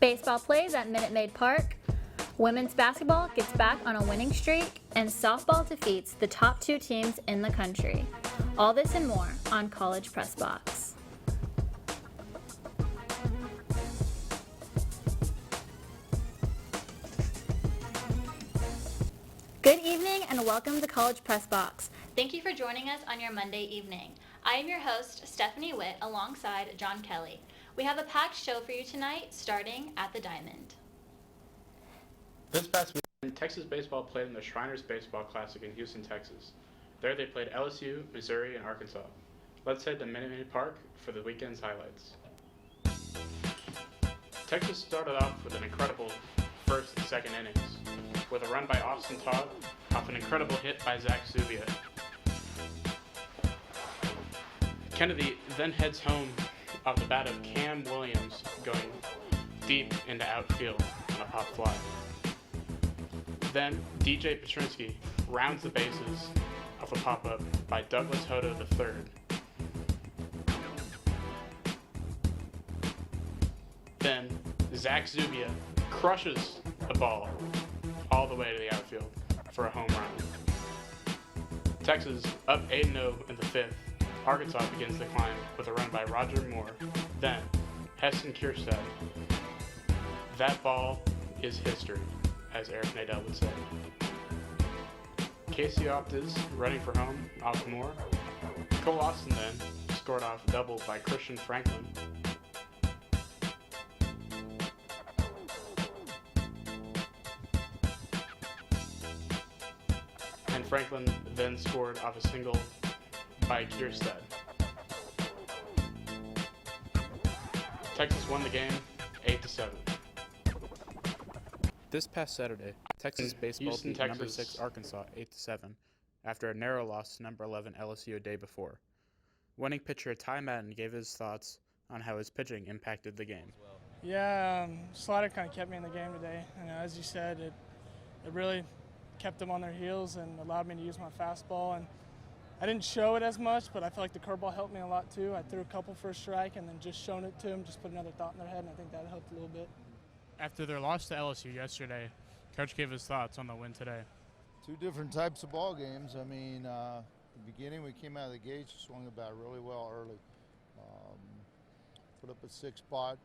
Baseball plays at Minute Maid Park. Women's basketball gets back on a winning streak, and softball defeats the top 2 teams in the country. All this and more on College Press Box. Good evening and welcome to College Press Box. Thank you for joining us on your Monday evening. I am your host, Stephanie Witt, alongside John Kelly. We have a packed show for you tonight, starting at the Diamond. This past weekend, Texas baseball played in the Shriners Baseball Classic in Houston, Texas. There they played LSU, Missouri, and Arkansas. Let's head to Minute Maid Park for the weekend's highlights. Texas started off with an incredible first and second innings, with a run by Austin Todd off an incredible hit by Zach Zubia. Kennedy then heads home off the bat of Cam Williams going deep into outfield on a pop fly. Then DJ Petrinsky rounds the bases off a pop-up by Douglas Hodo III. Then Zach Zubia crushes the ball all the way to the outfield for a home run. Texas up 8-0 in the 5th. Arkansas begins the climb with a run by Roger Moore, then Heston Kierstead. That ball is history, as Eric Nadel would say. Casey Optis running for home off Moore. Cole Austin then scored off double by Christian Franklin. And Franklin then scored off a single by Kierstead. Texas won the game 8-7. This past Saturday, Texas baseball Houston, beat Texas. number 6 Arkansas 8-7 after a narrow loss to number 11 LSU a day before. Winning pitcher Ty Madden gave his thoughts on how his pitching impacted the game. Yeah, slider kind of kept me in the game today. As you said, it really kept them on their heels and allowed me to use my fastball. And I didn't show it as much, but I feel like the curveball helped me a lot too. I threw a couple for a strike and then just shown it to them, just put another thought in their head, and I think that helped a little bit. After their loss to LSU yesterday, Coach gave his thoughts on the win today. 2 different types of ball games. I mean, the beginning we came out of the gates, swung the bat really well early. Put up a 6 spot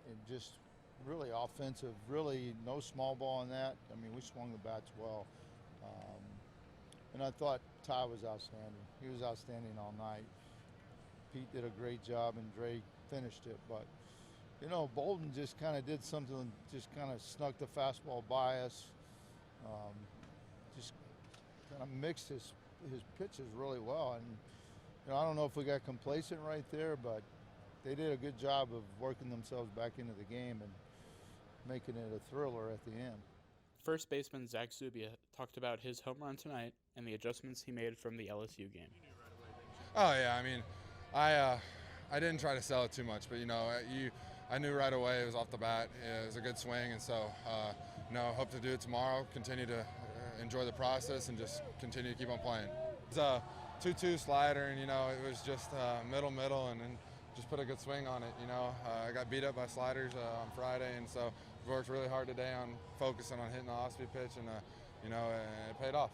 and just really offensive, really no small ball in that. I mean, we swung the bats well. And I thought Ty was outstanding. He was outstanding all night. Pete did a great job and Dre finished it. But, you know, Bolden just kind of did something, just kind of snuck the fastball by us. Just kind of mixed his pitches really well. And, you know, I don't know if we got complacent right there, but they did a good job of working themselves back into the game and making it a thriller at the end. First baseman Zach Zubia talked about his home run tonight and the adjustments he made from the LSU game. Oh yeah, I mean, I didn't try to sell it too much, but I knew right away it was off the bat. It was a good swing, and so hope to do it tomorrow. Continue to enjoy the process and just continue to keep on playing. It's a 2-2 slider, and it was just middle, and then just put a good swing on it. I got beat up by sliders on Friday, and so we worked really hard today on focusing on hitting the off-speed pitch, and it paid off.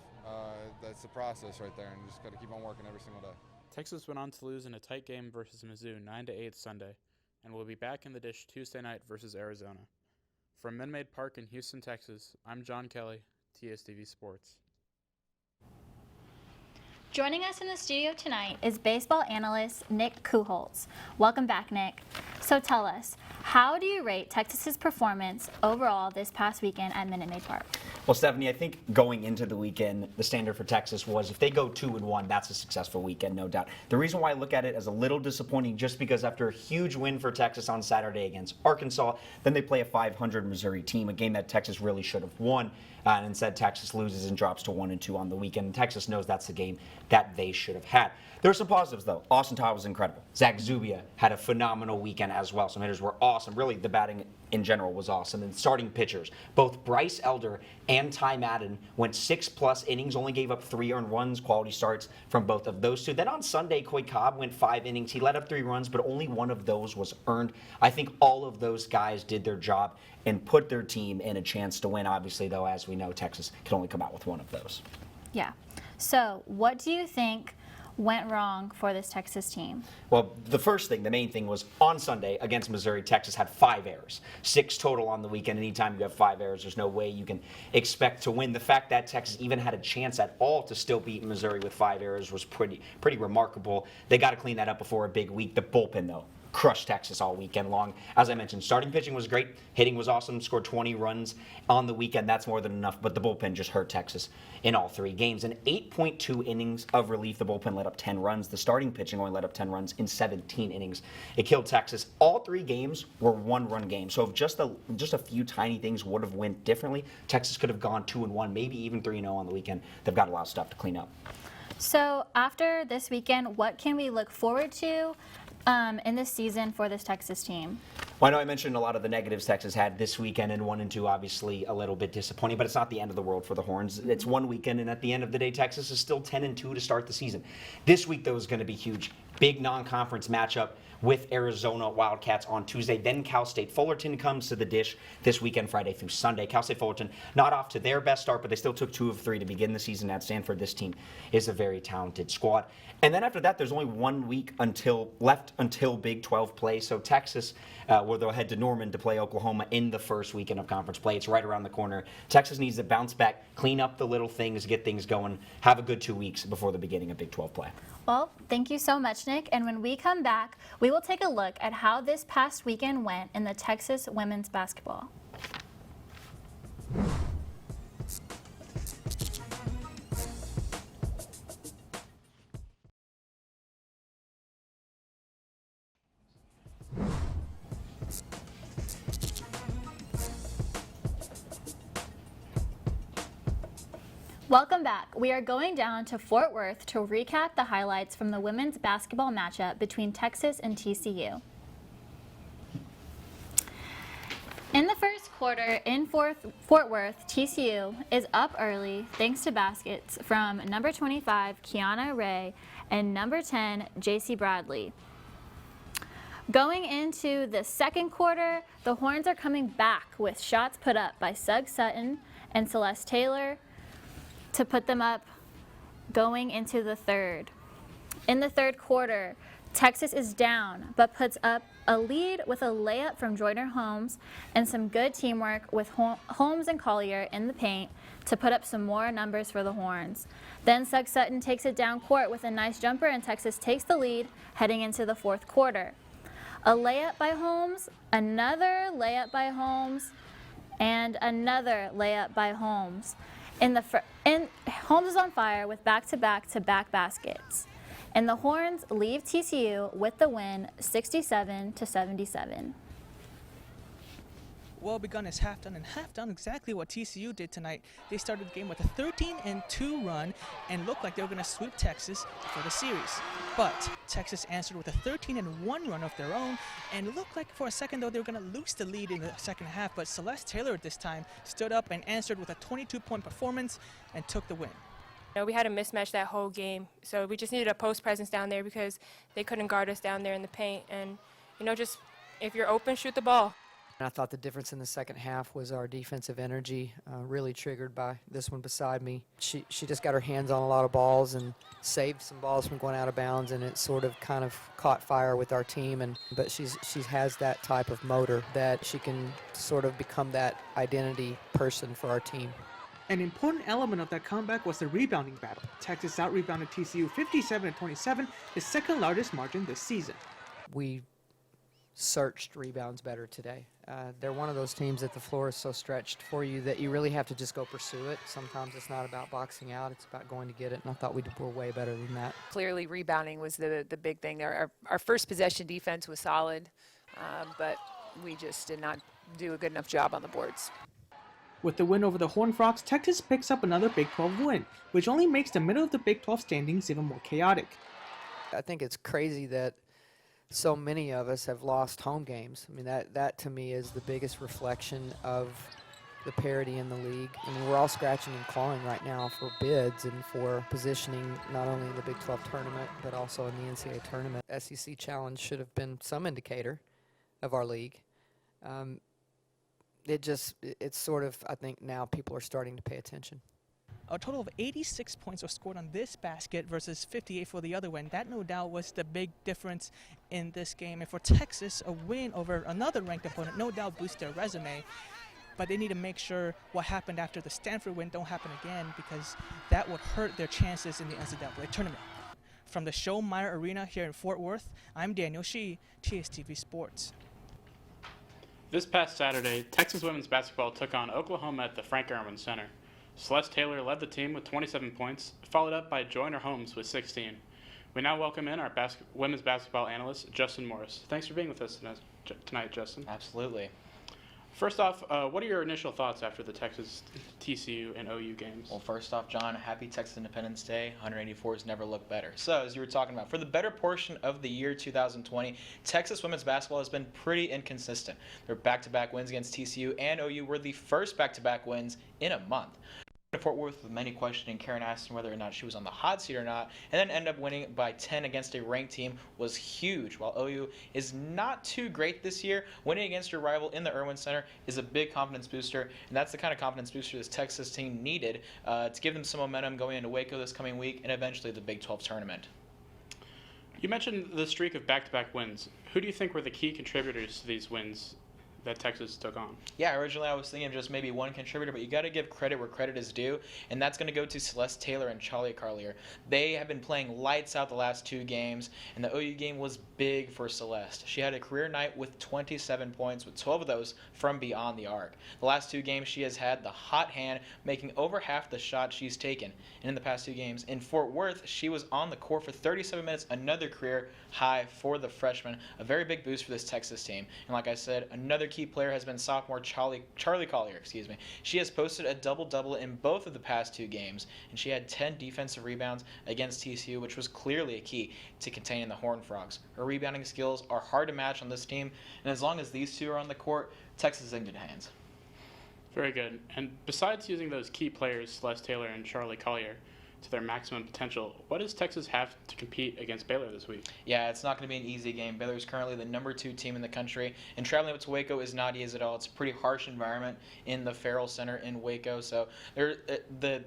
That's the process right there, and just got to keep on working every single day. Texas went on to lose in a tight game versus Mizzou 9-8 Sunday, and will be back in the dish Tuesday night versus Arizona. From Minute Maid Park in Houston, Texas, I'm John Kelly, TSTV Sports. Joining us in the studio tonight is baseball analyst Nick Kuholtz. Welcome back, Nick. So tell us, how do you rate Texas's performance overall this past weekend at Minute Maid Park? Well, Stephanie, I think going into the weekend, the standard for Texas was if they go 2-1, that's a successful weekend, no doubt. The reason why I look at it as a little disappointing, just because after a huge win for Texas on Saturday against Arkansas, then they play a 500 Missouri team, a game that Texas really should have won. And instead, Texas loses and drops to 1-2 on the weekend. And Texas knows that's the game that they should have had. There are some positives, though. Austin Todd was incredible. Zach Zubia had a phenomenal weekend as well. Some hitters were awesome. Really, the batting in general was awesome. And starting pitchers, both Bryce Elder and Ty Madden went 6+ innings, only gave up 3 earned runs, quality starts from both of those two. Then on Sunday, Coy Cobb went 5 innings. He let up 3 runs, but only one of those was earned. I think all of those guys did their job and put their team in a chance to win. Obviously, though, as we know, Texas can only come out with one of those. Yeah. So what do you think went wrong for this Texas team? Well, the first thing, the main thing was on Sunday against Missouri, Texas had 5 errors, 6 total on the weekend. Anytime you have 5 errors, there's no way you can expect to win. The fact that Texas even had a chance at all to still beat Missouri with 5 errors was pretty remarkable. They got to clean that up before a big week. The bullpen, though, crushed Texas all weekend long. As I mentioned, starting pitching was great. Hitting was awesome. Scored 20 runs on the weekend. That's more than enough. But the bullpen just hurt Texas in all 3 games. In 8.2 innings of relief, the bullpen let up 10 runs. The starting pitching only let up 10 runs in 17 innings. It killed Texas. All 3 games were 1-run games. So if just a few tiny things would have went differently, Texas could have gone 2-1, maybe even 3-0 on the weekend. They've got a lot of stuff to clean up. So after this weekend, what can we look forward to in this season for this Texas team? Well, I know I mentioned a lot of the negatives Texas had this weekend, and 1 and 2 obviously a little bit disappointing, but it's not the end of the world for the Horns. It's one weekend, and at the end of the day, Texas is still 10-2 to start the season. This week, though, is going to be huge. Big non-conference matchup with Arizona Wildcats on Tuesday. Then Cal State Fullerton comes to the dish this weekend, Friday through Sunday. Cal State Fullerton not off to their best start, but they still took 2 of 3 to begin the season at Stanford. This team is a very talented squad. And then after that, there's only 1 week left until Big 12 play. So Texas, where they'll head to Norman to play Oklahoma in the first weekend of conference play. It's right around the corner. Texas needs to bounce back, clean up the little things, get things going, have a good 2 weeks before the beginning of Big 12 play. Well, thank you so much, Nick. And when we come back, we will take a look at how this past weekend went in the Texas women's basketball. Welcome back. We are going down to Fort Worth to recap the highlights from the women's basketball matchup between Texas and TCU. In the first quarter in Fort Worth, TCU is up early thanks to baskets from number 25, Kiana Ray, and number 10, JC Bradley. Going into the second quarter, the Horns are coming back with shots put up by Sug Sutton and Celeste Taylor to put them up going into the third. In the third quarter, Texas is down, but puts up a lead with a layup from Joyner Holmes and some good teamwork with Holmes and Collier in the paint to put up some more numbers for the Horns. Then Sug Sutton takes it down court with a nice jumper, and Texas takes the lead heading into the fourth quarter. A layup by Holmes, another layup by Holmes, and another layup by Holmes. Holmes is on fire with back-to-back-to-back baskets. And the Horns leave TCU with the win 67-77. Well begun is half done, and half done exactly what TCU did tonight. They started the game with a 13-2 run and looked like they were going to sweep Texas for the series. But Texas answered with a 13-1 run of their own, and it looked like for a second, though, they were going to lose the lead in the second half. But Celeste Taylor at this time stood up and answered with a 22-point performance and took the win. We had a mismatch that whole game, so we just needed a post presence down there because they couldn't guard us down there in the paint. And, just if you're open, shoot the ball. I thought the difference in the second half was our defensive energy, really triggered by this one beside me. She just got her hands on a lot of balls and saved some balls from going out of bounds, and it sort of kind of caught fire with our team. But she has that type of motor that she can sort of become that identity person for our team. An important element of that comeback was the rebounding battle. Texas out-rebounded TCU 57-27, the second largest margin this season. We searched rebounds better today. They're one of those teams that the floor is so stretched for you that you really have to just go pursue it. Sometimes it's not about boxing out, it's about going to get it, and I thought we were way better than that. Clearly rebounding was the big thing. Our first possession defense was solid, but we just did not do a good enough job on the boards. With the win over the Horned Frogs, Texas picks up another Big 12 win, which only makes the middle of the Big 12 standings even more chaotic. I think it's crazy that so many of us have lost home games. I mean, that to me is the biggest reflection of the parity in the league. I mean, we're all scratching and clawing right now for bids and for positioning not only in the Big 12 tournament, but also in the NCAA tournament. SEC Challenge should have been some indicator of our league. It's sort of, I think now people are starting to pay attention. A total of 86 points were scored on this basket versus 58 for the other one. That no doubt was the big difference in this game. And for Texas, a win over another ranked opponent no doubt boosts their resume. But they need to make sure what happened after the Stanford win don't happen again, because that would hurt their chances in the NCAA tournament. From the Schollmeyer Arena here in Fort Worth, I'm Daniel Shi, TSTV Sports. This past Saturday, Texas women's basketball took on Oklahoma at the Frank Erwin Center. Celeste Taylor led the team with 27 points, followed up by Joyner Holmes with 16. We now welcome in our women's basketball analyst, Justin Morris. Thanks for being with us tonight, Justin. Absolutely. First off, what are your initial thoughts after the Texas, TCU, and OU games? Well, first off, John, happy Texas Independence Day. 184's never looked better. So, as you were talking about, for the better portion of the year 2020, Texas women's basketball has been pretty inconsistent. Their back-to-back wins against TCU and OU were the first back-to-back wins in a month. Fort Worth, with many questioning Karen Aston whether or not she was on the hot seat or not, and then end up winning by 10 against a ranked team was huge. While OU is not too great this year, winning against your rival in the Erwin Center is a big confidence booster, and that's the kind of confidence booster this Texas team needed to give them some momentum going into Waco this coming week and eventually the Big 12 tournament. You mentioned the streak of back-to-back wins. Who do you think were the key contributors to these wins that Texas took on? Yeah, originally I was thinking of just maybe one contributor, but you got to give credit where credit is due, and that's going to go to Celeste Taylor and Charlie Carlier. They have been playing lights out the last two games, and the OU game was big for Celeste. She had a career night with 27 points, with 12 of those from beyond the arc. The last two games she has had the hot hand, making over half the shots she's taken. And in the past two games in Fort Worth, she was on the court for 37 minutes, another career high for the freshman. A very big boost for this Texas team. And like I said, another key player has been sophomore Charlie Collier. She has posted a double-double in both of the past two games, and she had 10 defensive rebounds against TCU, which was clearly a key to containing the Horned Frogs. Her rebounding skills are hard to match on this team, and as long as these two are on the court, Texas is in good hands. Very good. And besides using those key players, Celeste Taylor and Charlie Collier, to their maximum potential, what does Texas have to compete against Baylor this week? Yeah, it's not going to be an easy game. Baylor is currently the number 2 team in the country, and traveling up to Waco is not easy at all. It's a pretty harsh environment in the Farrell Center in Waco. So the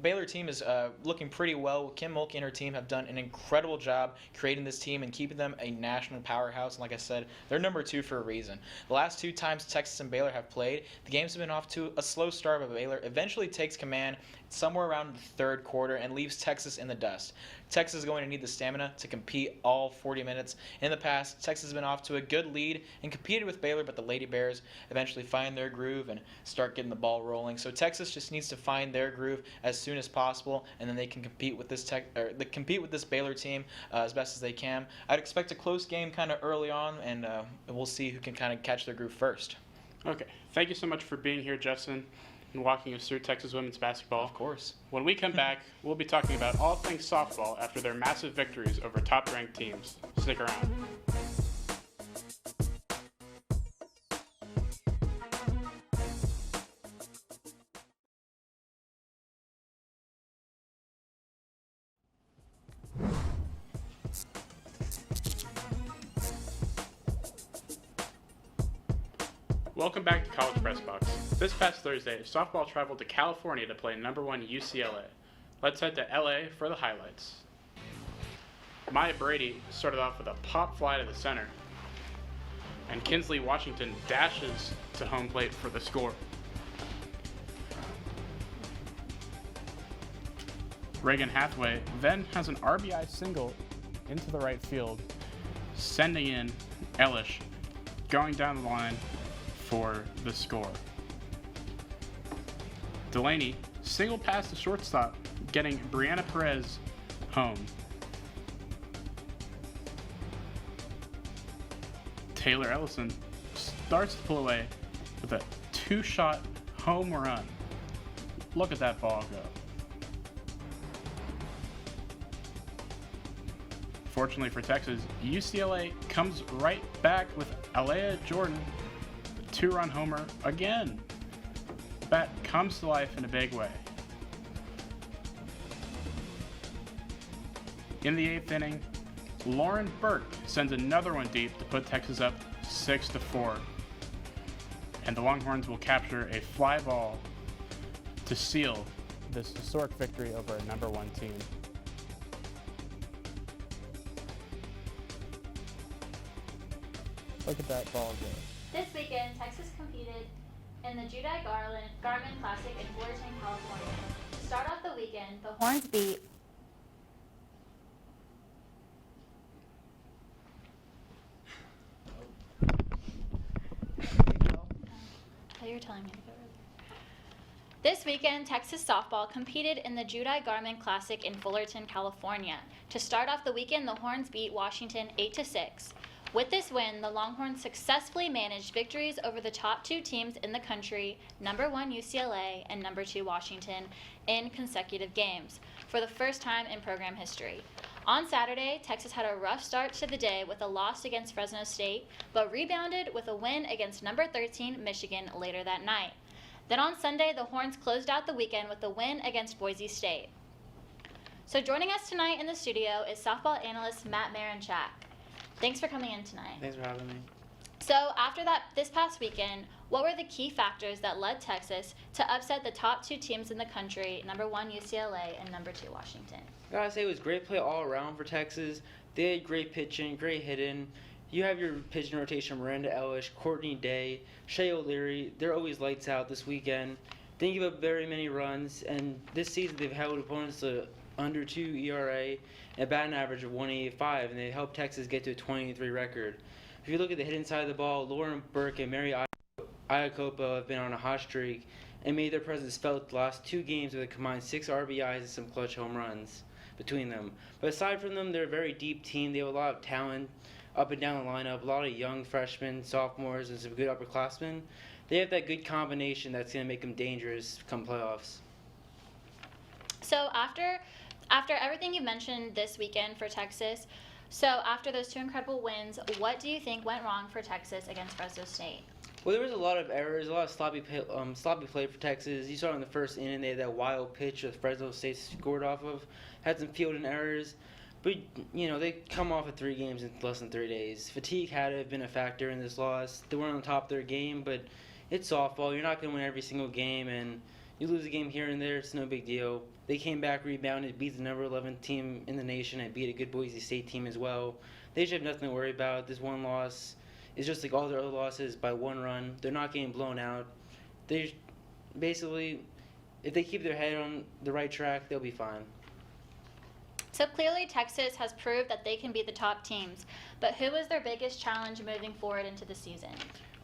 Baylor team is looking pretty well. Kim Mulkey and her team have done an incredible job creating this team and keeping them a national powerhouse. And like I said, they're number 2 for a reason. The last 2 times Texas and Baylor have played, the games have been off to a slow start, but Baylor eventually takes command somewhere around the third quarter and leaves Texas in the dust. Texas is going to need the stamina to compete all 40 minutes. In the past, Texas has been off to a good lead and competed with Baylor, but the Lady Bears eventually find their groove and start getting the ball rolling. So Texas just needs to find their groove as soon as possible, and then they can compete with this Baylor team as best as they can. I'd expect a close game kind of early on, and we'll see who can kind of catch their groove first. Okay. Thank you so much for being here, Justin, and walking us through Texas women's basketball. Of course. When we come back, we'll be talking about all things softball after their massive victories over top-ranked teams. Stick around. Welcome back to College Press Box. This past Thursday, softball traveled to California to play number 1 UCLA. Let's head to LA for the highlights. Maya Brady started off with a pop fly to the center, and Kinsley Washington dashes to home plate for the score. Reagan Hathaway then has an RBI single into the right field, sending in Elish, going down the line for the score. Delaney single past the shortstop, getting Brianna Perez home. Taylor Ellison starts to pull away with a 2-shot home run. Look at that ball go. Fortunately for Texas, UCLA comes right back with Alea Jordan, 2-run homer again. The bat comes to life in a big way. In the 8th inning, Lauren Burke sends another one deep to put Texas up 6-4. And the Longhorns will capture a fly ball to seal this historic victory over a number 1 team. Look at that ball go. This weekend, Texas competed in the Judai Garmin Classic in Fullerton, California. To start off the weekend, the Horns beat You're telling me to go early. This weekend, Texas softball competed in the Judai Garmin Classic in Fullerton, California. To start off the weekend, the Horns beat Washington 8-6. With this win, the Longhorns successfully managed victories over the top 2 teams in the country, number 1 UCLA and number 2 Washington, in consecutive games, for the first time in program history. On Saturday, Texas had a rough start to the day with a loss against Fresno State, but rebounded with a win against number 13 Michigan later that night. Then on Sunday, the Horns closed out the weekend with a win against Boise State. So joining us tonight in the studio is softball analyst Matt Marinchak. Thanks for coming in tonight. Thanks for having me. So after this past weekend, what were the key factors that led Texas to upset the top 2 teams in the country, number 1 UCLA and number 2 Washington? I gotta say it was great play all around for Texas. They had great pitching, great hitting. You have your pitching rotation: Miranda Ellish, Courtney Day, Shea O'Leary. They're always lights out this weekend. Didn't give up very many runs, and this season they've held opponents to under 2 ERA and a batting average of 185, and they helped Texas get to a 23 record. If you look at the hitting side of the ball, Lauren Burke and Mary Iacopo have been on a hot streak and made their presence felt the last 2 games with a combined 6 RBIs and some clutch home runs between them. But aside from them, they're a very deep team. They have a lot of talent up and down the lineup, a lot of young freshmen, sophomores, and some good upperclassmen. They have that good combination that's going to make them dangerous come playoffs. So after everything you mentioned this weekend for Texas, so after those 2 incredible wins, what do you think went wrong for Texas against Fresno State? Well, there was a lot of errors, a lot of sloppy play for Texas. You saw in the first inning they had that wild pitch that Fresno State scored off of, had some fielding errors. But, you know, they come off of 3 games in less than 3 days. Fatigue had to have been a factor in this loss. They weren't on top of their game, but it's softball. You're not going to win every single game, and you lose a game here and there, it's no big deal. They came back, rebounded, beat the number 11 team in the nation, and beat a good Boise State team as well. They should have nothing to worry about. This one loss is just like all their other losses by 1 run. They're not getting blown out. They basically, if they keep their head on the right track, they'll be fine. So clearly Texas has proved that they can be the top teams, but who is their biggest challenge moving forward into the season?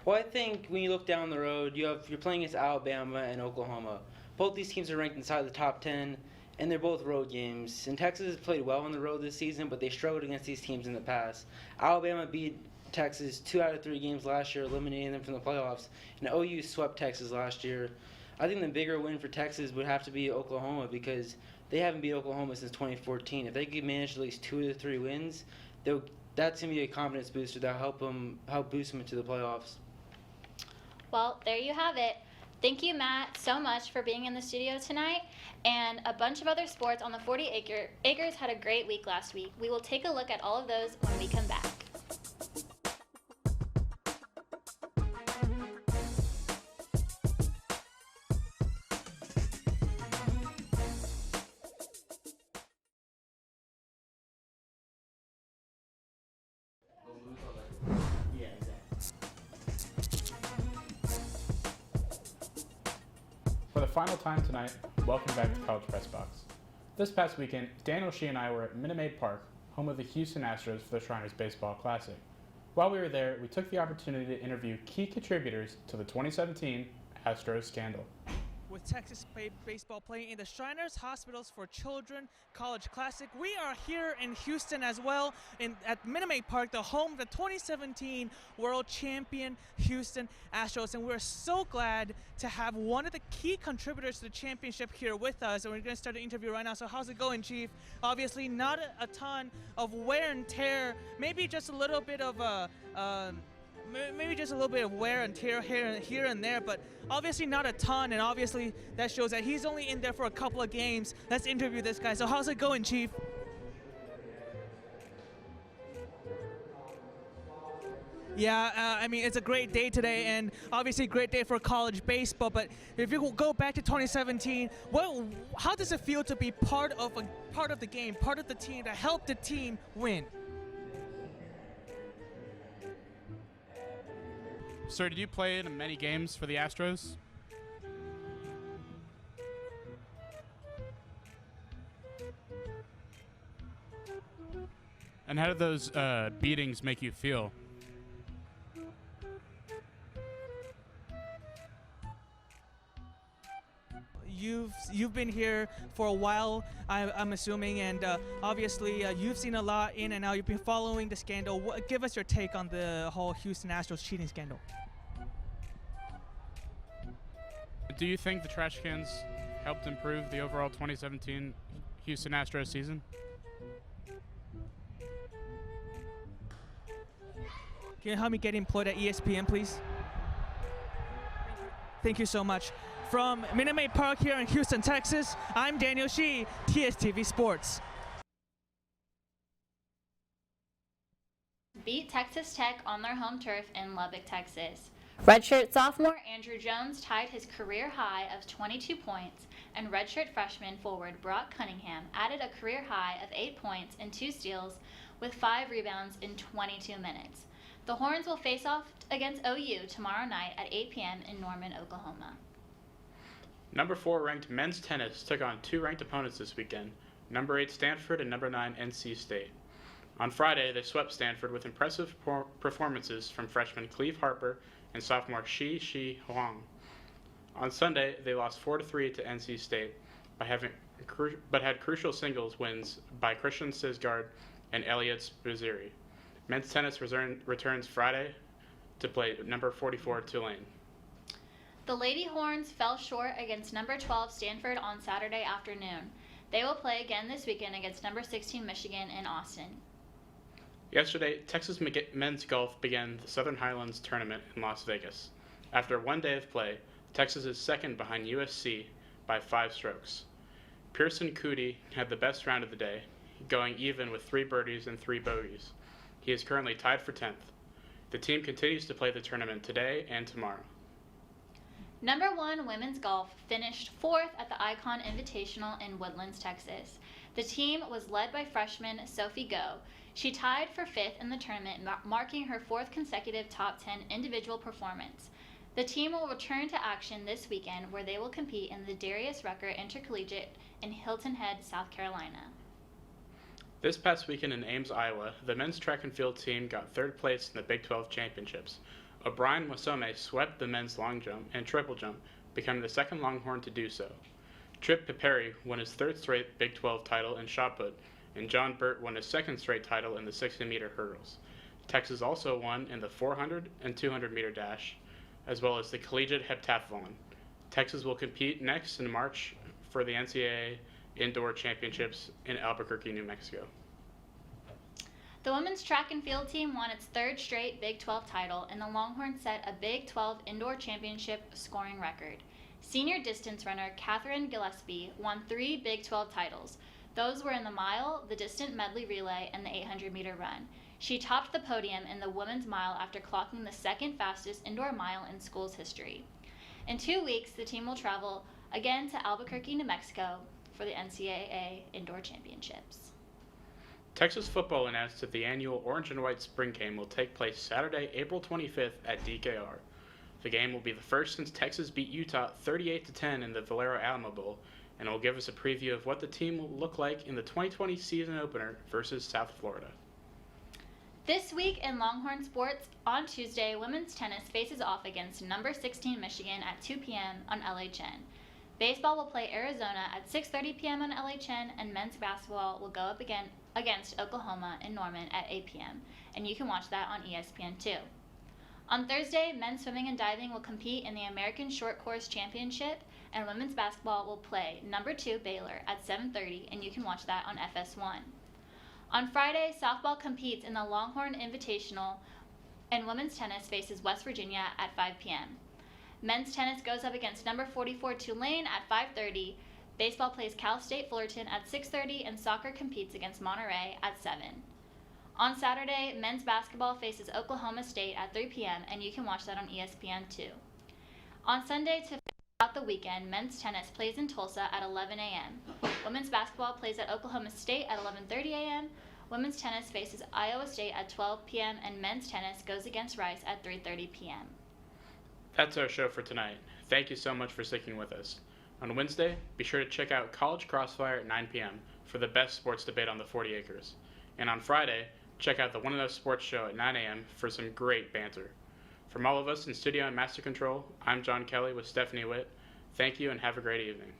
Well, I think when you look down the road, you're playing against Alabama and Oklahoma. Both these teams are ranked inside the top 10, and they're both road games. And Texas has played well on the road this season, but they struggled against these teams in the past. Alabama beat Texas 2 out of 3 games last year, eliminating them from the playoffs, and OU swept Texas last year. I think the bigger win for Texas would have to be Oklahoma, because they haven't beat Oklahoma since 2014. If they could manage at least 2 of the 3 wins, that's going to be a confidence booster that'll help boost them into the playoffs. Well, there you have it. Thank you, Matt, so much for being in the studio tonight. And a bunch of other sports on the 40 Acres had a great week last week. We will take a look at all of those when we come back. For the final time tonight, welcome back to College Press Box. This past weekend, Daniel Shee and I were at Minute Maid Park, home of the Houston Astros for the Shriners Baseball Classic. While we were there, we took the opportunity to interview key contributors to the 2017 Astros scandal. With Texas baseball playing in the Shriners Hospitals for Children College Classic, we are here in Houston as well, at Minute Maid Park, the home of the 2017 World Champion Houston Astros, and we're so glad to have one of the key contributors to the championship here with us, and we're going to start the interview right now. So how's it going, Chief? Obviously not a ton of wear and tear, maybe just a little bit of maybe just a little bit of wear and tear here and there, but obviously not a ton, and obviously that shows that he's only in there for a couple of games. Let's interview this guy. So how's it going, Chief? Yeah, I mean, it's a great day today, and obviously a great day for college baseball, but if you go back to 2017, how does it feel to be part of the game, part of the team, to help the team win? Sir, did you play in many games for the Astros? And how did those beatings make you feel? You've been here for a while, I'm assuming, and obviously you've seen a lot in and out. You've been following the scandal. Give us your take on the whole Houston Astros cheating scandal. Do you think the trash cans helped improve the overall 2017 Houston Astros season? Can you help me get employed at ESPN, please? Thank you so much. From Minute Maid Park here in Houston, Texas, I'm Daniel Shi, TSTV Sports. Beat Texas Tech on their home turf in Lubbock, Texas. Redshirt sophomore Andrew Jones tied his career high of 22 points, and redshirt freshman forward Brock Cunningham added a career high of 8 points and 2 steals with 5 rebounds in 22 minutes. The Horns will face off against OU tomorrow night at 8 p.m. in Norman, Oklahoma. Number 4 ranked men's tennis took on 2 ranked opponents this weekend, number 8 Stanford and number 9 NC State. On Friday, they swept Stanford with impressive performances from freshman Cleve Harper and sophomore Shi Huang. On Sunday, they lost 4-3 to NC State, but had crucial singles wins by Christian Sisgard and Elliot Spaziri. Men's tennis returns Friday to play number 44 Tulane. The Lady Horns fell short against number 12 Stanford on Saturday afternoon. They will play again this weekend against number 16 Michigan in Austin. Yesterday, Texas men's golf began the Southern Highlands tournament in Las Vegas. After one day of play, Texas is second behind USC by 5 strokes. Pearson Coody had the best round of the day, going even with 3 birdies and 3 bogeys. He is currently tied for 10th. The team continues to play the tournament today and tomorrow. Number 1 women's golf finished 4th at the Icon Invitational in Woodlands, Texas. The team was led by freshman Sophie Go. She tied for 5th in the tournament, marking her 4th consecutive top 10 individual performance. The team will return to action this weekend, where they will compete in the Darius Rucker Intercollegiate in Hilton Head, South Carolina. This past weekend in Ames, Iowa, the men's track and field team got 3rd place in the Big 12 championships. O'Brien Wasome swept the men's long jump and triple jump, becoming the second Longhorn to do so. Trip Piperi won his 3rd straight Big 12 title in shot put, and John Burt won his 2nd straight title in the 60-meter hurdles. Texas also won in the 400 and 200-meter dash, as well as the collegiate heptathlon. Texas will compete next in March for the NCAA Indoor Championships in Albuquerque, New Mexico. The women's track and field team won its 3rd straight Big 12 title, and the Longhorns set a Big 12 Indoor Championship scoring record. Senior distance runner Catherine Gillespie won 3 Big 12 titles. Those were in the mile, the distant medley relay, and the 800-meter run. She topped the podium in the women's mile after clocking the 2nd fastest indoor mile in school's history. In 2 weeks, the team will travel again to Albuquerque, New Mexico for the NCAA Indoor Championships. Texas football announced that the annual Orange and White Spring Game will take place Saturday, April 25th at DKR. The game will be the first since Texas beat Utah 38-10 in the Valero Alamo Bowl, and will give us a preview of what the team will look like in the 2020 season opener versus South Florida. This week in Longhorn sports, on Tuesday, women's tennis faces off against number 16 Michigan at 2 p.m. on LHN. Baseball will play Arizona at 6:30 p.m. on LHN, and men's basketball will go up again against Oklahoma in Norman at 8 p.m., and you can watch that on ESPN2. On Thursday, men's swimming and diving will compete in the American Short Course Championship, and women's basketball will play number 2 Baylor at 7:30, and you can watch that on FS1. On Friday, softball competes in the Longhorn Invitational And women's tennis faces West Virginia at 5 p.m. Men's tennis goes up against number 44 Tulane at 5:30. Baseball plays Cal State Fullerton at 6:30, and soccer competes against Monterey at 7. On Saturday, men's basketball faces Oklahoma State at 3 p.m., and you can watch that on ESPN2. On Sunday, to finish out the weekend, men's tennis plays in Tulsa at 11 a.m. Women's basketball plays at Oklahoma State at 11:30 a.m. Women's tennis faces Iowa State at 12 p.m., and men's tennis goes against Rice at 3:30 p.m. That's our show for tonight. Thank you so much for sticking with us. On Wednesday, be sure to check out College Crossfire at 9 p.m. for the best sports debate on the 40 acres. And on Friday, check out the One Enough Sports Show at 9 a.m. for some great banter. From all of us in studio and master control, I'm John Kelly with Stephanie Witt. Thank you and have a great evening.